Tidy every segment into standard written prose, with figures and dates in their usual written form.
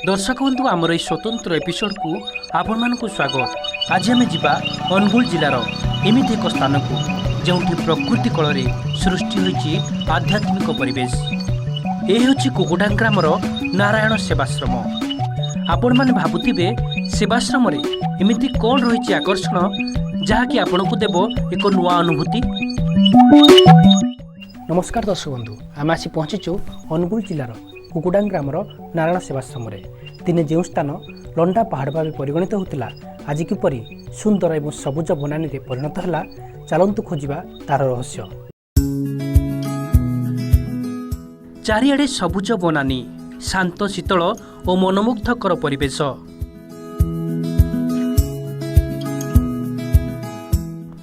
दर्शक बंधु आमर এই स्वतंत्र एपिसोड को आपण मानकु स्वागत। आज आम जा अनुगुल जिलार एमती एक स्थान को जो प्रकृति कल सृष्टि होती आध्यात्मिक परिवेश। यह हूँ कुकुडां ग्रामर नारायण सेवाश्रम। आपण मैंने भावुवे सेवाश्रम एमती कौन रही आकर्षण जहाँकि आपण को देव एक नुआ अनुभूति। नमस्कार दर्शक बंधु, आम आसी पहुँचीचु अनुगुल जिलार कुकुडां ग्रामर नारायण सेवाश्रम। दिने जो स्थान लंडा पहाड़ भाव परिगणित होता आज किपरि सुंदर और सबुज बनानी परिणत है, चलतु खोजा तार रहस्य। चारिआडे सबुज बनानी, शांत शीतल और मनमुग्धकर परिवेश।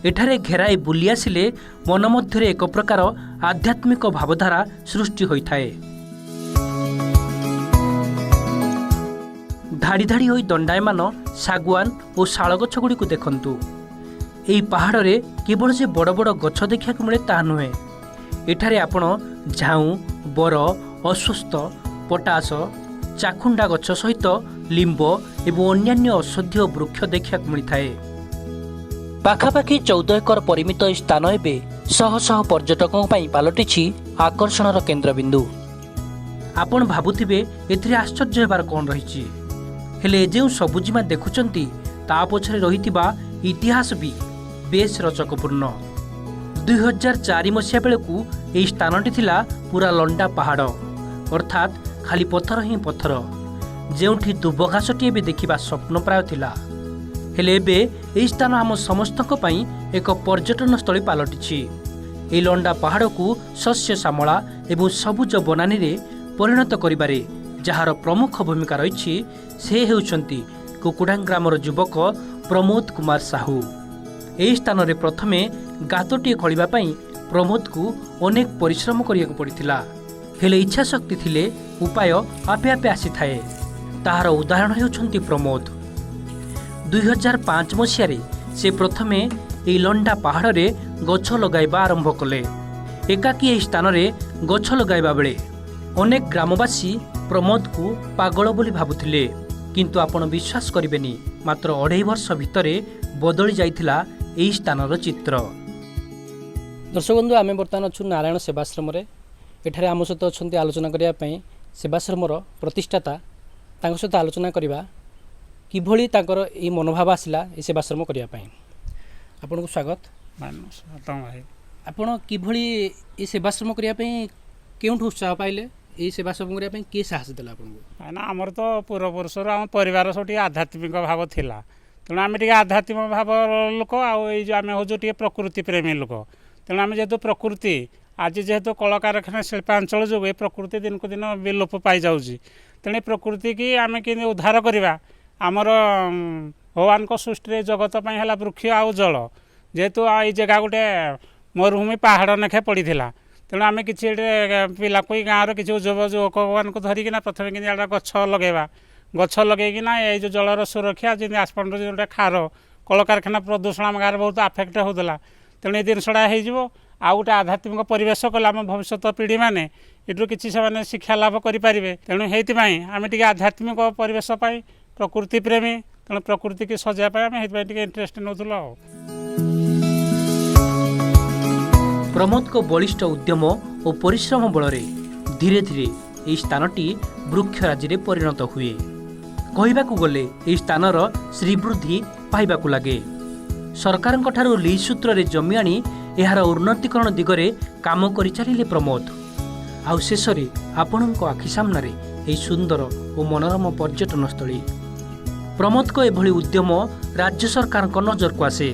एठारे घेराई बुली आसिले मन मध्य एक प्रकार आध्यात्मिक भावधारा सृष्टि होता है। धाड़ी धाड़ी होई दंडायमान सागुआन और शाल गछ गुड़ी को देखंतु। एई पहाड़ रे केवल जे बड़ बड़ गछ देखा मिले ता नुहे, एठारे आपण झाऊ, बर, अश्वस्थ, पटास, चाखुंडा गछ सहित लिंब एवं अन्यान्य औषधीय वृक्ष देखा मिलता है। पाखापाखि 14 एकर परिमित स्थान एवं शह शह पर्यटकों पलटि आकर्षणर केन्द्रबिंदु। आपण भावुथिबे एथिरे आश्चर्य हेबार कौन रही, हेले जो सबुजिमा देखुचंती ता पछरे रहितिबा इतिहास भी बेस रचकपूर्ण। 2004 मसीहा बेलू यह स्थानटी थिला पूरा लंडा पहाड़, अर्थात खाली पत्थर ही पत्थर, जेउठी दुब घासटी भी देखा स्वप्न प्राय थिला। हेले एबे यह स्थान आम समस्तक पई एक पर्यटन स्थली पलटि। ए लंडा पहाड़ को शस्य श्यामला एवं सबुज बनानी रे परिणत करिबारे जार प्रमुख भूमिका रही से हेउचंती कुकुडां ग्रामर युवक प्रमोद कुमार साहू। यह स्थान में प्रथमे गातटी खोलिबा पई प्रमोद को अनेक परिश्रम करिया पड़िथिला, हेले इच्छा शक्ति थिले उपाय आपे आपे आसी थाए। ताहार उदाहरण हेउचंती प्रमोद। 2005 मसीह से प्रथमे एई लंडा पहाड़ रे गछ लगाइबा आरंभ कले। एकाकी एई स्थान रे गछ लगाइबा बेले अनेक ग्रामवासी प्रमोद को पागल बोली भाबुथिले, किंतु आपण विश्वास करिबेनी मात्र 2.5 वर्ष भितरे बदली जाइथिला एई स्थानर चित्र। दर्शक बंधु, आमे बर्तमान अछु नारायण सेवाश्रम रे। एठारे आम सहित अछंती आलोचना करिया पई सेवाश्रमर प्रतिष्ठाता, तांको सहित आलोचना करिबा किभଳି तांकर एई मनोभाव आसिला ए सेवाश्रम करिया पई। आपनको स्वागत। आपण किभଳି ए सेवाश्रम करिया पई केउठु उत्साह पाइले? ये सेवाश्रम करने किए साहस देला आपको? ना आमर तो पूर्वपुरुष आम परिवार सब आध्यात्मिक भाव थिला, तेणु आम टे आध्यात्मिक भाव लोक आम हूँ टे प्रकृति प्रेमी लोक। तेणु आम जेहेतु प्रकृति आज जेहेतु कलकारखाना शिल्पांचल जो ये प्रकृति दिन को दिन विलोप पाई जाऊँगी, तेणु प्रकृति की आम कि उद्धार करवा आमर भगवान को सृष्टि जगत है वृक्ष आउ जल। जेहेतु ये जगह गोटे मरुभूमि पहाड़ नेखे पड़ी, तेणु आम कि पिला कोई गाँव किसी युवक को धरिकिना प्रथम कि गछ लगेगा, गछ लगेकिना ये जो जलर सुरक्षा जमी आसपंड जो खार कलकारखाना प्रदूषण आम गाँव बहुत आफेक्ट होता, तेणु ये जिनसा हो गोटे आध्यात्मिक परिवेश कले आम भविष्य पीढ़ी मैंने यू कि शिक्षा लाभ करें। तेणु ये आम टे आध्यात्मिक परिवेश प्रकृति प्रेमी, तेणु प्रकृति की सजापी आम इंटरेस्ट नौलु। प्रमोद को बलिष्ठ उद्यम और परिश्रम बल धीरे धीरे यह स्थानटी वृक्षराजी रे परिणत हुए। कहवाकू गले यह स्थानर श्रीवृद्धि पाइबाकू लगे। सरकार ठारू लीज सूत्र रे जमी आनी यार उन्नतीकरण दिगरे काम करि चलिले प्रमोद। आउ शेषरे आपणक आखि सामने यह सुंदर और मनोरम पर्यटन स्थली। प्रमोद को एभली उद्यम राज्य सरकार नजर को आसे।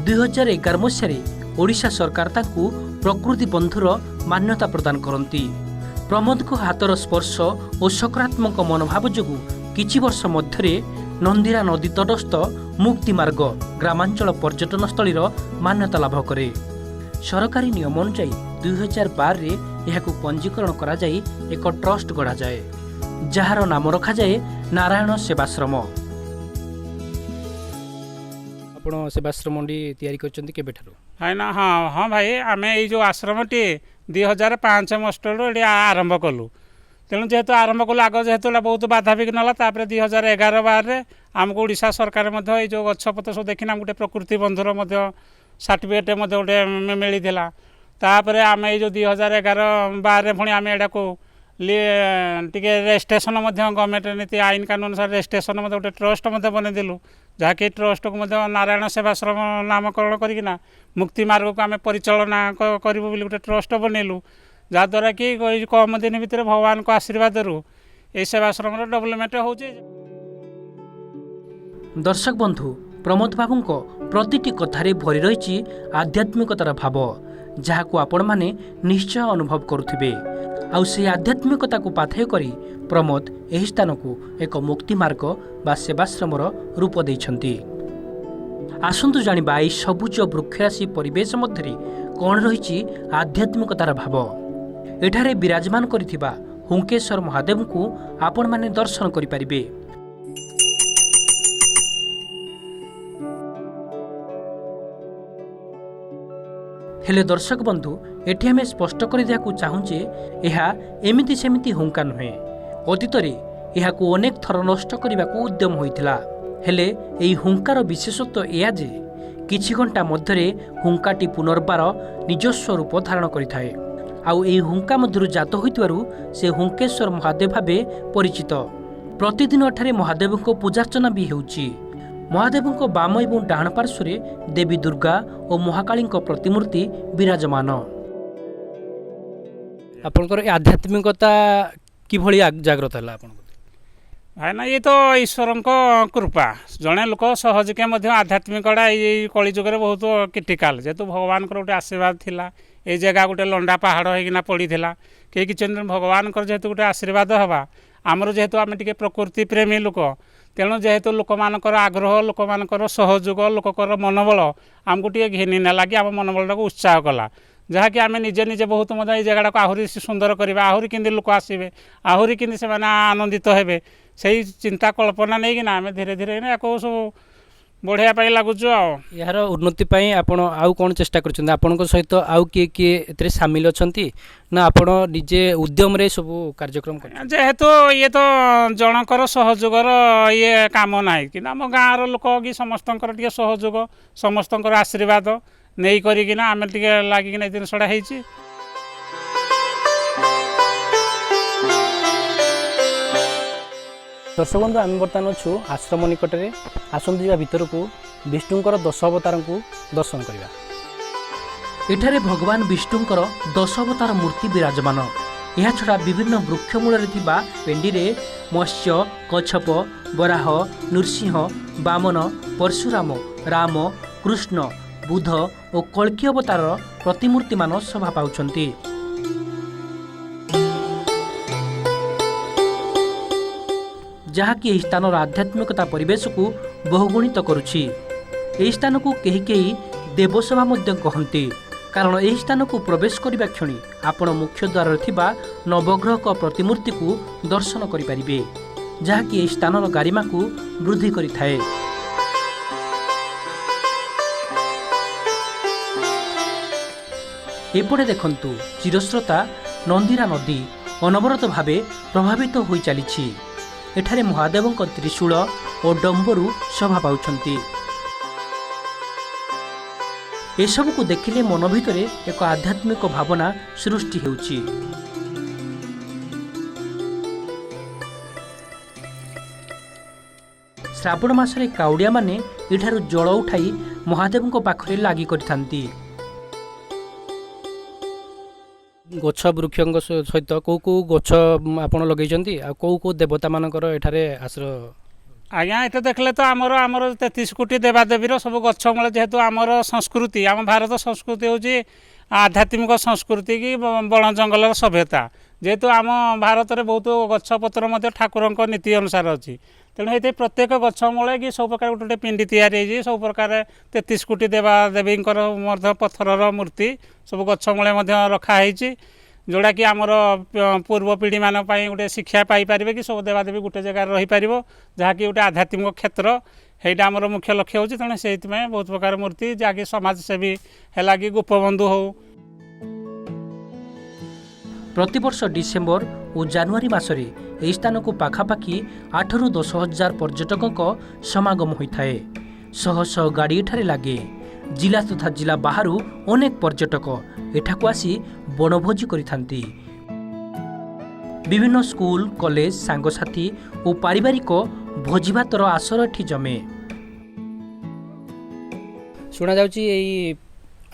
2011 मसीह ओडिशा सरकार ताकू प्रकृति बंधुर मान्यता प्रदान करती। प्रमोद को हाथर स्पर्श और सकारात्मक मनोभाव जोगु किछि वर्ष मध्य नंदीरा नदी तटस्थ मुक्ति मार्ग ग्रामांचल पर्यटन स्थलीर मान्यता लाभ करे। सरकारी नियम अनुसार 2012 रे यहाकू पंजीकरण करा जाई एक ट्रस्ट गढ़ा जाए, जार नाम रखा जाए नारायण सेवाश्रम। आपण सेवाश्रम तैयारी करछन्ती केबेठारु? है ना। हाँ हाँ भाई, आम ये जो आश्रम टी 2005 मसीह ये आरंभ कलु। तेणु जेहेतु आरंभ कलु आग जेहेतु बहुत बाधाविघ्न है तापर 2011-12 आमको ओडिशा सरकार ये जो गछपत्र सब देखिना गोटे प्रकृति बंधुर सर्टिफिकेट गोटे मिलता तापर आम ये 2011-12 पुणी आम एटा को टे रेजिस्ट्रेशन गवर्नमेंट नीति आईन कानून अनुसार रेजिस्ट्रेशन गोटे ट्रस्ट बनईदेलु जहाँकि ट्रस्ट को नारायण सेवाश्रम नामकरण करना मुक्ति मार्ग को आम परिचालना करूँ गोटे ट्रस्ट बनइलु जहाद्वारा कि कम दिन भितर भगवान को आशीर्वाद ये सेवाश्रम डेवलपमेंट हो। दर्शक बंधु प्रमोद बाबू प्रतिटी कथारे भरी रही आध्यात्मिकतार भाव जहाँ को आपण माने निश्चय अनुभव करुथिबे आउ से आध्यात्मिकता को पाथेय करी प्रमोद एही स्थान को एक मुक्ति मार्ग बा सेवाश्रमर रूप देइछन्ति। आसंतु जानिबा एई सबुज वृक्षराशि परिवेश मध्यरे कौन रही आध्यात्मिकतार भाव। एठारे विराजमान करिथिबा हुंकेश्वर महादेव को आपण माने दर्शन करि परिबे। हेले दर्शक बंधु एठी आमे स्पष्ट कर दिया चाहूचे यह एमिति सेमिति हुंका नुहे अतीत यह अनेक थर नष्ट करने को उद्यम होइथिला हेले एई हुंकार विशेषत्व एया जे किछि घंटा मध्यरे हुंकाटी पुनर्बार निजस्व रूप धारण करिथाए आउ एई हुंका मध्यरु जात होइतिबारु से हुंकेश्वर महादेव भावे परिचित। प्रतिदिन एठारे महादेव को पूजार्चना भी हेउची। महादेव बाम एवं डाहाण पार्श्वरे देवी दुर्गा और महाकाली प्रतिमूर्ति विराजमान। आपनकर आध्यात्मिकता किभली जागृत है आपन भाई ना ये तो ईश्वर कृपा जड़े लोक सहजिके आध्यात्मिकता ये कलिजुगे बहुत क्रिटिकाल जेहेतु भगवान गोटे आशीर्वाद थिला ये जगह गोटे लंडा पहाड़ होना पड़ी कई कि भगवान जेहेतु गोटे आशीर्वाद हवा आमर जेहेतु आम टे प्रकृति प्रेमी लोक तेणु जेहेतु लोक मानकर आग्रह लोक मानकर सहयोग लोकर मनोबल आमको टे घिनी नेला कि आम मनोबल को उत्साह कला जहाँकि आम निजे निजे बहुत ये जगह को आहरी सुंदर करवा आहरी किंदी लोक आसवे आहरी किंदी से आनंदित हेबे से चिंता कल्पना नहीं कि आम धीरे धीरे या सब बढ़िया लगुच यार उन्नति आपण आउ कौन चेष्टा कर सहित आउ किए किए एते सामिल अछंती ना आपण निजे उद्यम रे सब कार्यक्रम जेहेतु ये तो जनकर सहयोगर ये काम ना कि आम गाँव लोक कि समस्त सहयोग समस्त आशीर्वाद नहीं करिकिना आम टे लगिकिना जिनसटा होइछि। दर्शक बंधु आम बर्तमान अच्छु आश्रम निकट में आसतु जा भीतर को विष्णुंकर 10 अवतार को दर्शन करवा। एठारे भगवान विष्णुंकर 10 अवतार मूर्ति विराजमान। यह छड़ा विभिन्न वृक्ष मूल पेंडी रे मत्स्य कच्छप बराह नृसिंह वामन परशुराम राम कृष्ण बुध और कल्की अवतार प्रतिमूर्ति मान शोभा पाउछंती। जहाँकि स्थान आध्यात्मिकता परिवेश को बहुगुणित करुछि। स्थान को कहीं कहीं देवसभा कहते कारण यह स्थान को प्रवेश करने क्षणी आपण मुख्य द्वार थिबा नवग्रह का प्रतिमूर्ति को दर्शन करें जहाँकि स्थान गारिमा को वृद्धि करिथाए। एपटे देखंतु चिरस्रोता नंदीरा नदी अनवरत भावे प्रभावित हो चली। एठारे महादेव त्रिशूल और डंबरू शोभा पाउछंती। एसबू को देखिले मन भितर एक आध्यात्मिक भावना सृष्टि हेउची। श्रावण मासरे काउडिया माने एठारु जल उठाई महादेव पाखरे लागि करिथांती। गछ वृक्ष सहित कौ कौ गछ आपण लगेइछंती आ कौ कौ देवता मानकर एठारे आश्रय आज्ञा ये देखले तो आमर 33 कोटी देवादेवीर सब गछ मूल जेहेतु आमर संस्कृति आम भारत संस्कृति हूँ आध्यात्मिक संस्कृति की बण जंगल सभ्यता जेहेतु आम भारत में बहुत गछपत्र ठाकुर नीति अनुसार अच्छी तेणु ये प्रत्येक गछ मूले कि सब प्रकार गोटे पिंडी तैयारी सब प्रकार 33 कोटी देवादेवी पत्थर मूर्ति सब गछ मूले रखाही जोड़ा कि आमर पूर्व पीढ़ी मान गोटे शिक्षा पाइपर कि सब देवादेवी गोटे जगह रहीपर जहाँकि गोटे आध्यात्मिक क्षेत्र हैटा आमर मुख्य लक्ष्य होची तेणु से बहुत प्रकार मूर्ति जहाँकि समाजसेवी है कि गोपबंधु हो प्रतिवर्ष डिसेम्बर और जानुआरी मासरे ଏହି ସ୍ଥାନକୁ ପାଖାପାଖି 8ରୁ 10,000 पर्यटकों समागम होता है। शह शह गाड़ी एठारे लागे। जिला तथा जिला बाहरु अनेक पर्यटक एठाकु आसी बनभोजी करिथांती। विभिन्न स्कूल कॉलेज सांगसाथी और पारिवारिक भोजीभातर आसर एठी जमे। शुणा जाउची एई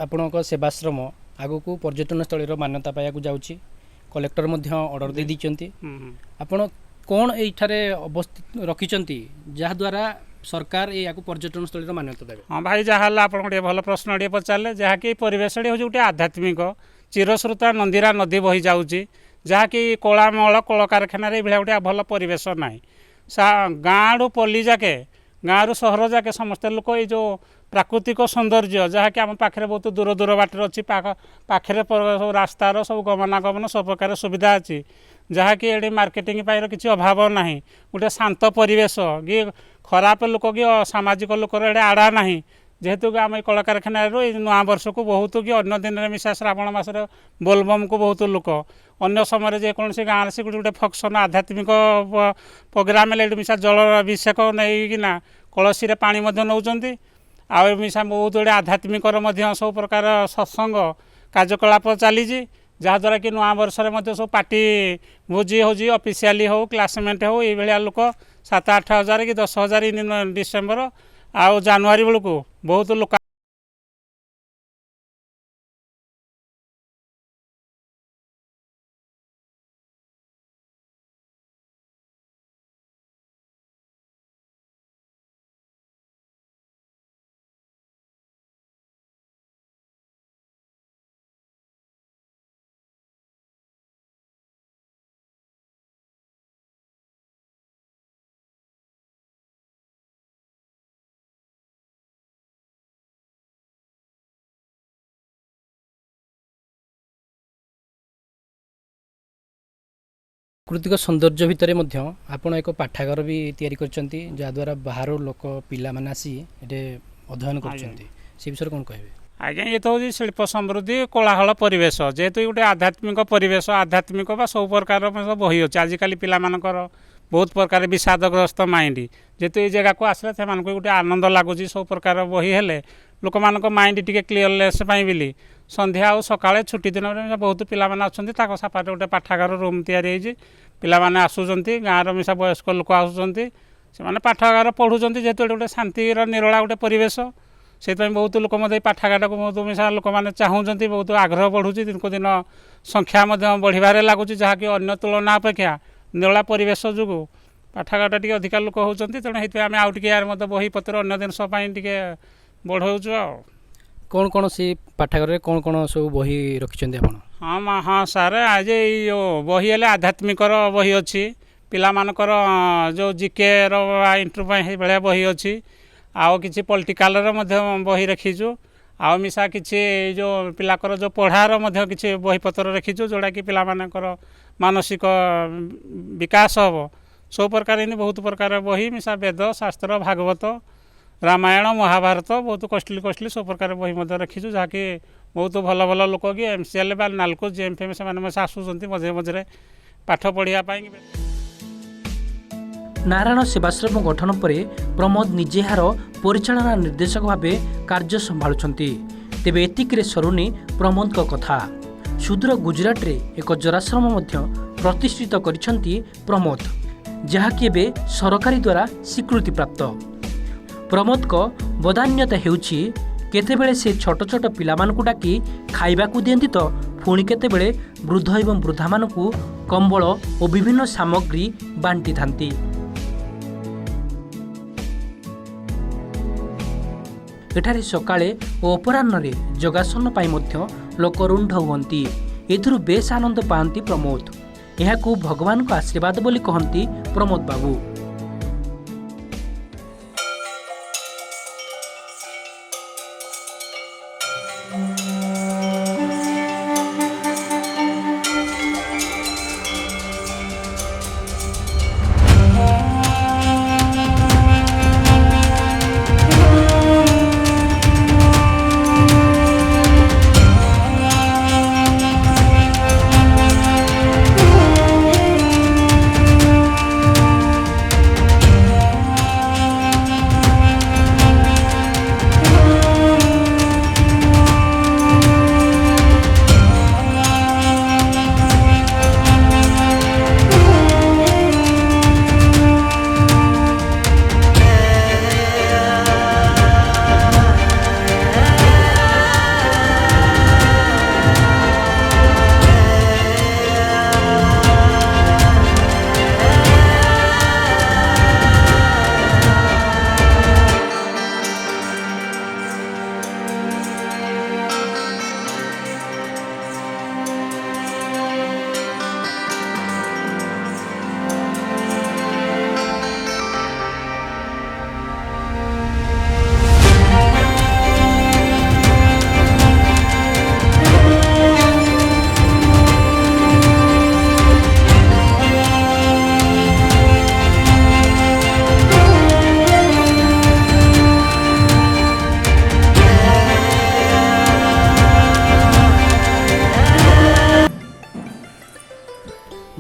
आपणक सेवाश्रम आगु पर्यटन स्थल मान्यता पाया जाउची। कलेक्टर मध्य ऑर्डर दे दीचंती। आपण कोन एठारे अवस्थित रखिचंती जहाद्वारा सरकार या पर्यटन स्थल मान्यता देवे? हाँ भाई जहाँ आप भल प्रश्न टे पचारे जहाँकि परिवेश हूँ गोटे आध्यात्मिक चिरश्रुता नंदीरा नदी बही जाऊँगी जहाँकि कलामल कलकारखाना गोटे भल परिवेश ना गाँ रु पल्ली जाके गाँ रु सहर जाके समस्ते लोक ये जो प्राकृतिक सौंदर्य जहाँकि आम पाखे बहुत दूर दूर बाटर अच्छी पाखे सब रास्तार सब गमनागमन सब प्रकार सुविधा अच्छी जहाँकि ये मार्केटिंग किसी अभाव ना गोटे शांत परिवेश कि खराब लोक कि सामाजिक लोकर ये आड़ा ना जेहेतु आम कलकारखाना नुआ वर्ष को बहुत कि अन्य दिन में मिसा श्रावण मसरे बोलबम को बहुत लोक अन्य समय जेकोसी गाँव से गोटे फंक्शन आध्यात्मिक प्रोग्राम मिसा जल अभिषेक नहींकिना कलसी पानी नौकरी आ मिसा बहुत गुड़े आध्यात्मिक सब प्रकार सत्संग कार्यकलाप चली जहाद्वारा कि नुआ वर्ष में सब पार्टी भोजी हो ऑफिशियली हो क्लासमेट हो ये लोक 7-8 हजार कि 10,000 डिसेम्बर आ जानुआरी बेलू बहुत लोक प्राकृतिक सौंदर्य भितर आपण एक पाठागार भी तैयारी करछंती जहाद्वारा बाहर लोक पिला माने आसी एटे अध्ययन करछंती से विषय कोन कहबे? आज्ञा ये तो हूँ शिल्प समृद्धि कोलाहल परिवेश जेहेतु गोटे आध्यात्मिक परिवेश आध्यात्मिक सब प्रकार बही अच्छे आजिकल पिलामानकर बहुत प्रकार विषादग्रस्त माइंड जेहेतु ये जगह को आसले से गोटे आनंद लगुच सब प्रकार बही हेले लोक मान माइंड टी क्लीयरनेस बोली संध्या और सकाଳେ छुट्टी दिन में बहुत पिलाମାନେ अछंती ताको सापाटे गोटे पाठागार रूम तैयारी होइछि पिलाମାନେ आसुचंती गाँव मिसा वयस्क लोक आसुचंती से माने पाठागार पढ़ुचंती जेहेतु गोटे शांतिर निरोला गोटे परिवेश से बहुत लोक पाठागार को बहुत मिसा लोक मैंने चाहूँगी बहुत आग्रह बढ़ुची दिन को दिन संख्या बढ़िबारे लगुच जहाँकि अन्य तुलना अपेक्षा निरोला परिवेश जो पाठागार टी अधिका लोक होती तेणु ये आम आउ टे यार बही पत्र अन्य दिन टे बढ़ाऊँ आ कौन कौन सी पाठागार में कौन कौन सब बही रखिछंती आपण? हाँ हाँ सार आज ये बही हेले आध्यात्मिक बही अच्छी पिलामानकर जो जीके इंटरव्यू भाया बही अच्छी आउ कि पॉलिटिकल बही रखीचु आउ मिसा किसी जो पिलाकर जो पढ़ार किसी बही पत्र रखीचु जोड़ा कि पिलामानकर मानसिक विकास हम सब प्रकार इन बहुत प्रकार बही मिसा वेद शास्त्र भागवत रामायण महाभारत बहुत कस्टली सब प्रकार बही रखीचु जहाँकि बहुत भल भल लोक कि एमसीएल बा नालको जेएमफेम से आसुँच मझे मझे पाठ पढ़ापी। नारायण सेवाश्रम गठन पर प्रमोद निजे यार परिचालना निर्देशक भाव कार्य संभाळुछंती। तेबे एतिकरे सरुनी प्रमोद को कथा सुदूर गुजरात रे एक जराश्रम मध्य प्रतिष्ठित करिछंती प्रमोद जहाँकि एबे सरकारी द्वारा स्वीकृति प्राप्त। प्रमोद को बदान्यता हेउछि केतेबेले से छोट छोट पिलामानकु डाकी खाइबाकू दियंती तो पुणी केतेबेले वृद्ध एवं वृद्धामानकु कंबल और विभिन्न सामग्री बांटी थांती। एठारे सकाळे और अपराह्न जगासन पाई मध्य लोक रुंढ हुअंती। एथिरु बेस आनंद पाती प्रमोद। एहाकू भगवान को आशीर्वाद बोली कहंती प्रमोद बाबू।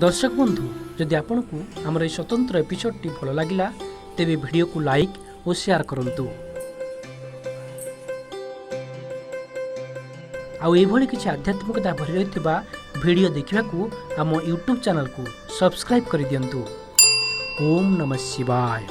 दर्शक बंधु जदि आपन को आमर ये स्वतंत्र एपिसोड भल लगा तेरे वीडियो को लाइक और शेयर करंतु आउ एभली किसी आध्यात्मिकता भरी रहिथिबा वीडियो देखिबाकू आम यूट्यूब चैनल को सब्सक्राइब कर दियंतु। ओम नमः शिवाय।